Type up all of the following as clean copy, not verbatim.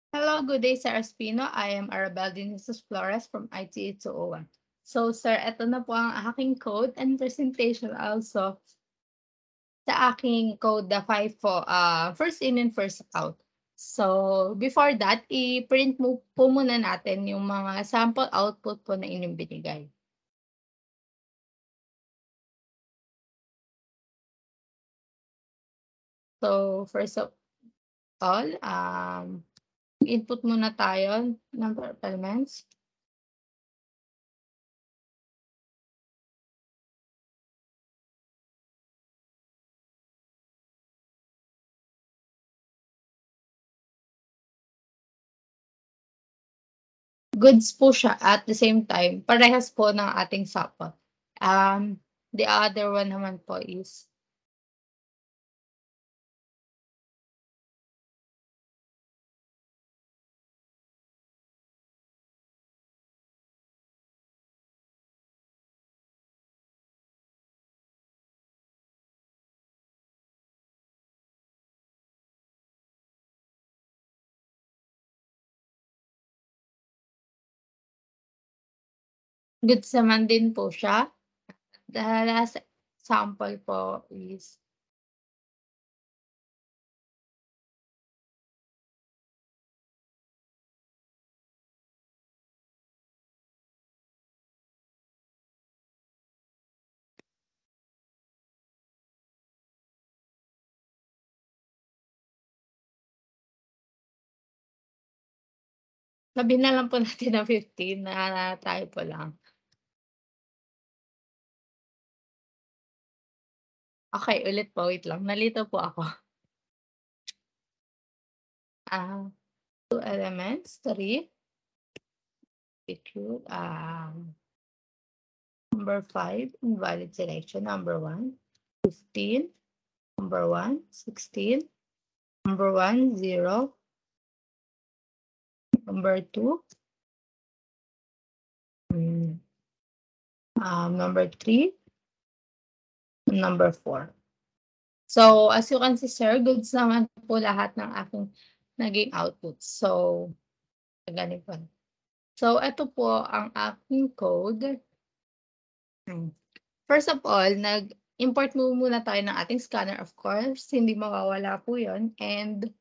Hello, good day, Sir Espino. I am Arabel Dinisus Flores from ITE 201. So, sir, ito na po ang aking code and presentation also sa aking code, the 5 po, first in and first out. So, before that, i-print mo po muna natin yung mga sample output po na inyong binigay. So, first of all, input muna tayo, number of elements. Goods po siya at the same time, parehas po ng ating sample. The other one naman po is goods naman din po siya. The last sample po is sabihin na lang po natin na 15 na typo lang. Okay, ulit po, wait lang, nalito po ako. 2 elements, 3, picture, number 5, invalid selection, number 1, 15, number 1, 16, number 1, 0, number 2, number 3, number 4. So, as you can see, sir, goods naman po lahat ng aking naging output. So, ganito. So, ito po ang aking code. First of all, nag-import muna tayo ng ating scanner, of course. Hindi mawawala po yun. And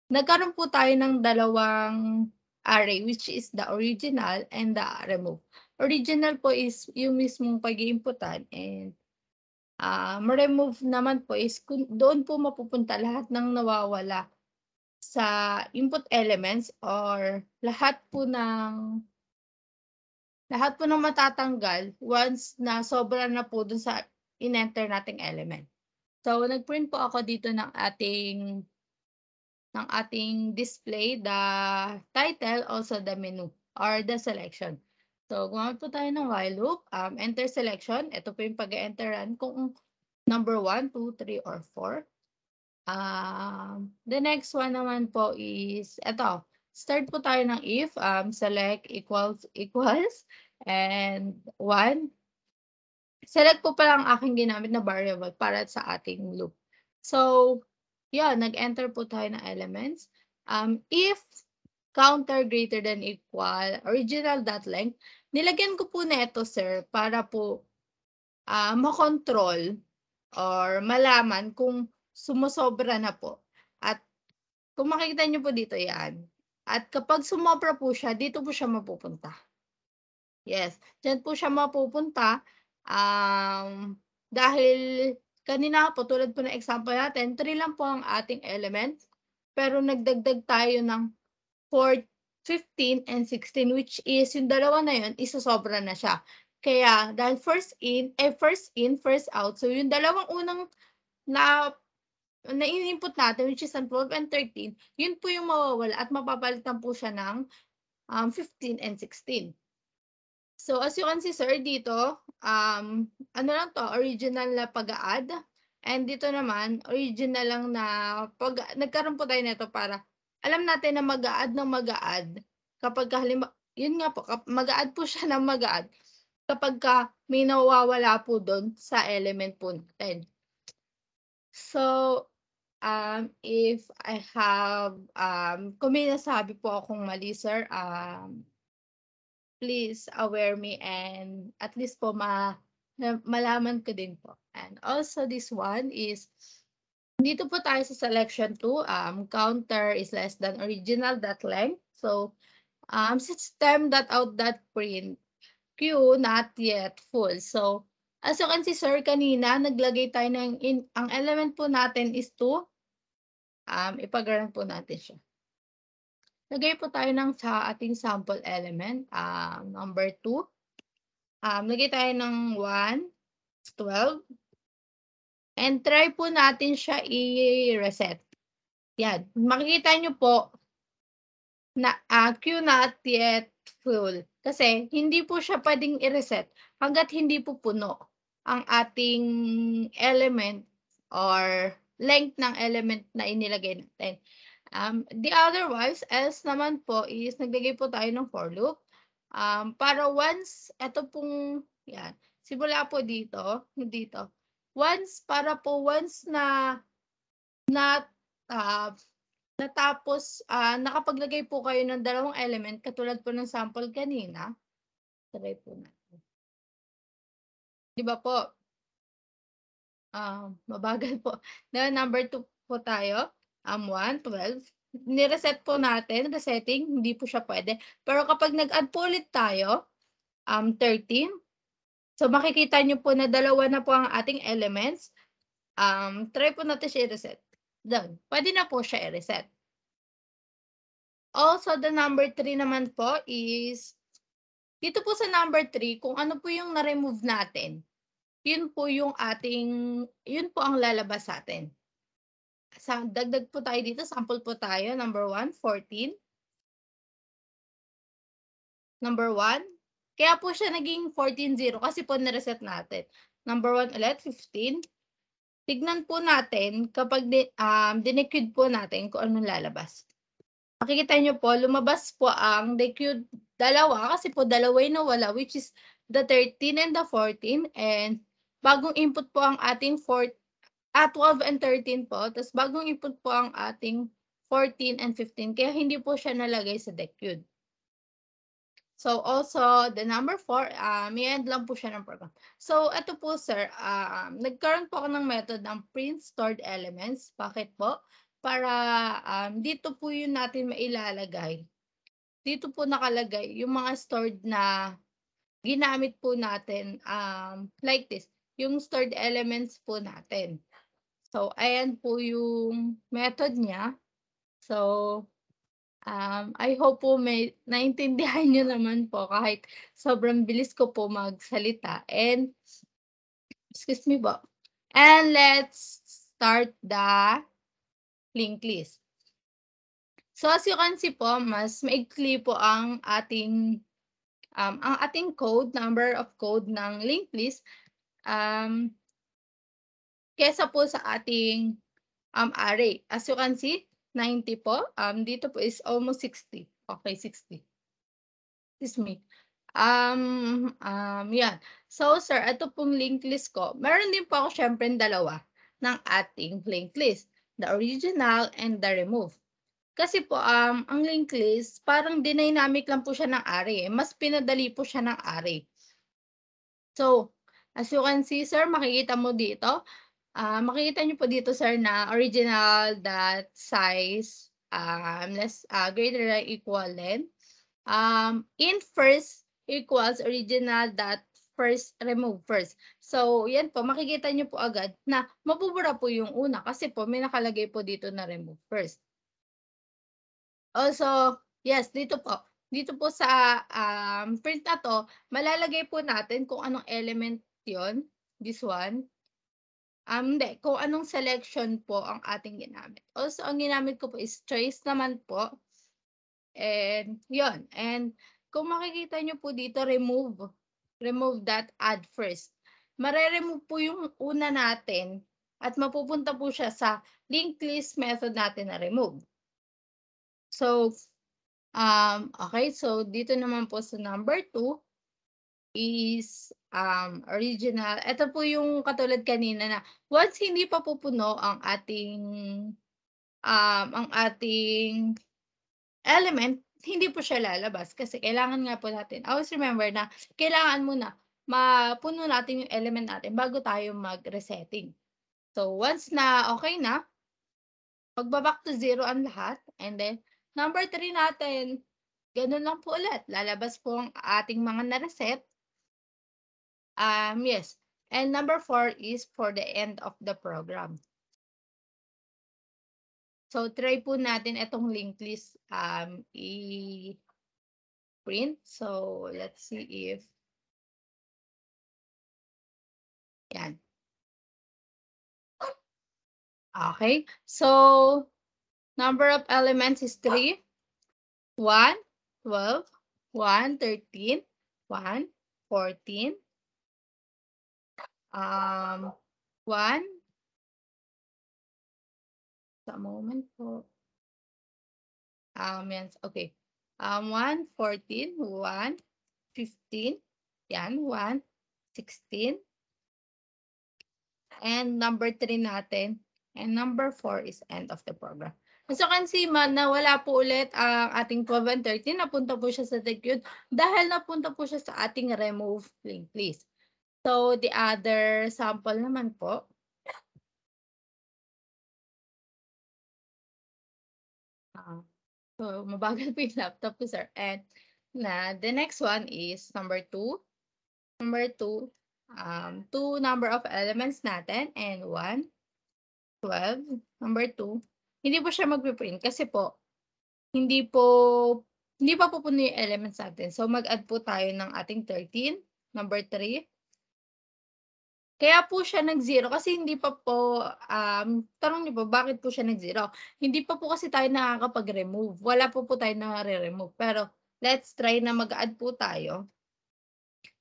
nagkaroon po tayo ng dalawang array, which is the original and the remove. Original po is yung mismong pag-iimputan, and ma-remove naman po is doon po mapupunta lahat ng nawawala sa input elements or lahat po ng matatanggal once na sobra na po dun sa in-enter nating element. So, nag-print po ako dito ng ating display, the title, also the menu or the selection. So, gumamit po tayo ng while loop, enter selection. Ito po yung pag-enteran kung number 1, 2, 3, or 4. The next one naman po is ito. Start po tayo ng if, select equals, and 1. Select po pala ang aking ginamit na variable para sa ating loop. So, yeah, nag-enter po tayo ng elements. If counter greater than equal original.length, nilagyan ko po na ito, sir, para po makontrol or malaman kung sumusobra na po. At kung makikita niyo po dito yan. At kapag sumobra po siya, dito po siya mapupunta. Yes, diyan po siya mapupunta. Dahil kanina po, tulad po ng example natin, 3 lang po ang ating element. Pero nagdagdag tayo ng 4, 15, and 16, which is yung dalawa na yun, isosobra na siya. Kaya dahil first in, first out. So yung dalawang unang na in-input natin, which is ang 12 and 13, yun po yung mawawala at mapapalitan po siya ng 15 and 16. So as you can see, sir, dito, ano lang to, original na pag-add. And dito naman, original lang na nagkaroon po tayo nito para alam natin na mag-a-add ng mag-a-add kapag yun nga po, mag-a-add po siya ng mag-a-add kapag may nawawala po doon sa element po natin. So, if I have, kung may nasabi po akong mali, sir, please aware me and at least po malaman ko din po. And also this one is, dito po tayo sa selection 2, counter is less than original dot length. So, system dot out dot print queue not yet full. So, as you can see, sir, kanina naglagay tayo ng ang element po natin is 2. Ipag-run po natin siya. Lagay po tayo sa ating sample element, number 2. Lagay tayo ng 1, 12. And try po natin siya i-reset. Yan. Makikita nyo po na queue not yet full. Kasi hindi po siya pwedeng i-reset hanggat hindi po puno ang ating element or length ng element na inilagay natin. The otherwise, else naman po is naglagay po tayo ng for loop. Para once, ito pong, yan, simula po dito. Once na natapos, nakapaglagay po kayo ng dalawang element, katulad po ng sample kanina. Try po natin. Di ba po? Mabagal po. Na number 2 po tayo. 1, 12. Nireset po natin, resetting, hindi po siya pwede. Pero kapag nag-add po ulit tayo, 13. So makikita nyo po na dalawa na po ang ating elements. Try po natin siya i-reset. Doon. Pwede na po siya i-reset. Also, the number 3 naman po is, dito po sa number 3, kung ano po yung na-remove natin, yun po ang lalabas sa atin. Dagdag po tayo dito, sample po tayo, number 1, 14. Number 1, kaya po siya naging 14-0 kasi po na-reset natin. Number 1 ulit, 15. Tignan po natin kapag dinequeued po natin kung anong lalabas. Makikita nyo po, lumabas po ang dequeued dalawa kasi po dalawa yung nawala, which is the 13 and the 14. And bagong input po ang ating 12 and 13 po. Tapos bagong input po ang ating 14 and 15. Kaya hindi po siya nalagay sa dequeued. So also, the number 4, may end lang po siya ng program. So ito po, sir, nagkaroon po ako ng method ng print stored elements. Bakit po? Para dito po yun natin mailalagay. Dito po nakalagay yung mga stored na ginamit po natin, like this, yung stored elements po natin. So ayan po yung method niya. So, I hope po may naintindihan nyo naman po kahit sobrang bilis ko po magsalita. And, excuse me po. And let's start the linked list. So, as you can see po, mas maikli po ang ating code, number of code ng linked list, kesa po sa ating array. As you can see, 90 po. Dito po is almost 60. Okay, 60. Excuse me. Yan. So, sir, ito pong linked list ko. Meron din po ako syempre dalawa ng ating linked list. The original and the remove. Kasi po, ang linked list, parang dynamic lang po siya ng array. Mas pinadali po siya ng array. So, as you can see, sir, makikita mo dito. Makikita niyo po dito, sir, na original dot size greater than equal length. In first equals original dot first remove first. So, yan po, makikita niyo po agad na mabubura po yung una kasi po may nakalagay po dito na remove first. Also, yes, dito po. Dito po sa print na to, malalagay po natin kung anong element yon, this one. Hindi, kung anong selection po ang ating ginamit. Also, ang ginamit ko po is choice naman po. And, yun. And, kung makikita nyo po dito, remove that add first. Mare-remove po yung una natin at mapupunta po siya sa linked list method natin na remove. So, okay. So, dito naman po sa number 2, is original. Ito po yung katulad kanina na once hindi pa pupuno ang ating element, hindi po siya lalabas kasi kailangan nga po natin always remember na kailangan muna mapuno natin yung element natin bago tayo mag-resetting. So once na okay na, magba-back to 0 ang lahat and then number 3 natin, gano'n lang po ulit. Lalabas po ang ating mga na-reset. Yes. And number 4 is for the end of the program. So try po natin itong linked list i-print. So let's see if yan. Okay. So number of elements is 3, 1, 12, 1, 13, 1, 14, 1. Sa moment po. Yan, okay. 1, 14, 1, 15, yan, 1, 16, and number 3 natin, and number 4 is end of the program. As you can see, na wala po ulit ang ating 12 and 13, napunta po siya sa decode dahil napunta po siya sa ating remove linked list. So, the other sample naman po, so, mabagal po yung laptop ko, sir. And the next one is number 2. Number 2, 2 number of elements natin and 1, 12. Number 2, hindi po siya magpiprint kasi po, hindi pa pupuno yung elements natin. So, mag-add po tayo ng ating 13, number 3. Kaya po siya nag-0 kasi hindi pa po, tanong niyo po bakit po siya nag-0? Hindi pa po kasi tayo nakakapag-remove. Wala po tayo nare-remove. Pero let's try na mag-add po tayo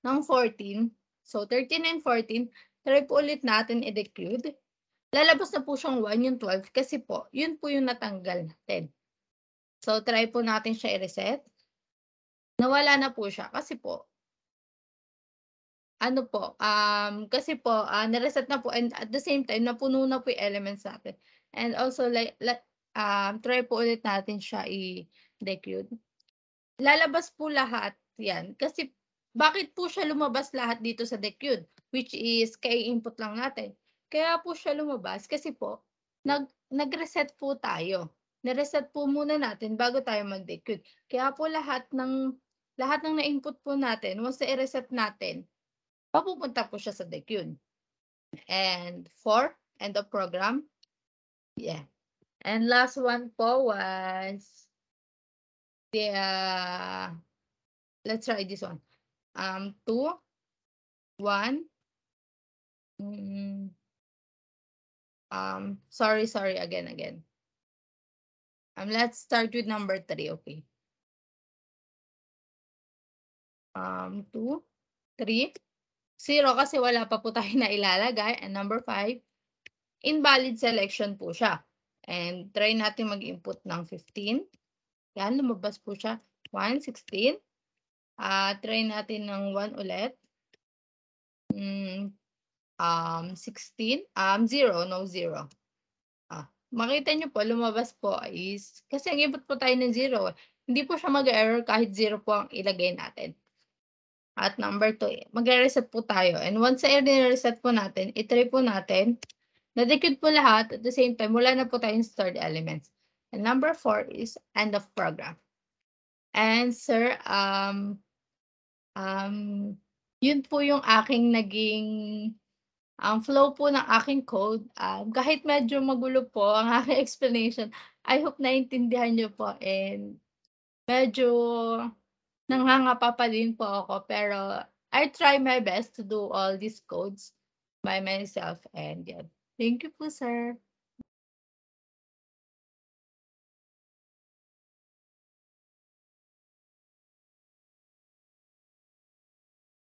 ng 14. So 13 and 14, try po ulit natin i-decode. Lalabas na po siyang 1 yung 12 kasi po, yun po yung natanggal natin. So try po natin siya i-reset. Nawala na po siya kasi po, ano po, kasi po, na-reset na po and at the same time napuno na po yung elements natin. And also try po ulit natin siya i-decode. Lalabas po lahat 'yan kasi bakit po siya lumabas lahat dito sa decode, which is kai-input lang natin. Kaya po siya lumabas kasi po nag-reset po tayo. Na-reset po muna natin bago tayo mag-decode. Kaya po lahat ng na-input po natin once na i-reset natin, mapupunta po siya sa decode. And 4, end of program. Yeah. And last one po was the let's try this one. 2, 1. Sorry, again. Let's start with number 3, okay. 2, 3, 0 kasi wala pa po tayo na ilalagay. And number 5, invalid selection po siya. And try natin mag-input ng 15. Yan, lumabas po siya. 1, 16. Try natin ng 1 ulit. 16, 0, no 0. Makita nyo po, lumabas po is, kasi ang input po tayo ng 0, hindi po siya mag-error kahit 0 po ang ilagay natin. At number 2, mag-reset po tayo. And once na i-reset po natin, i-try po natin, na-decode po lahat, at the same time, wala na po tayong stored elements. And number 4 is end of program. And sir, yun po yung aking naging ang flow po ng aking code. Kahit medyo magulo po ang aking explanation, I hope naintindihan niyo po and medyo nanghangapa pa din po ako pero I try my best to do all these codes by myself and yeah. Thank you po, sir.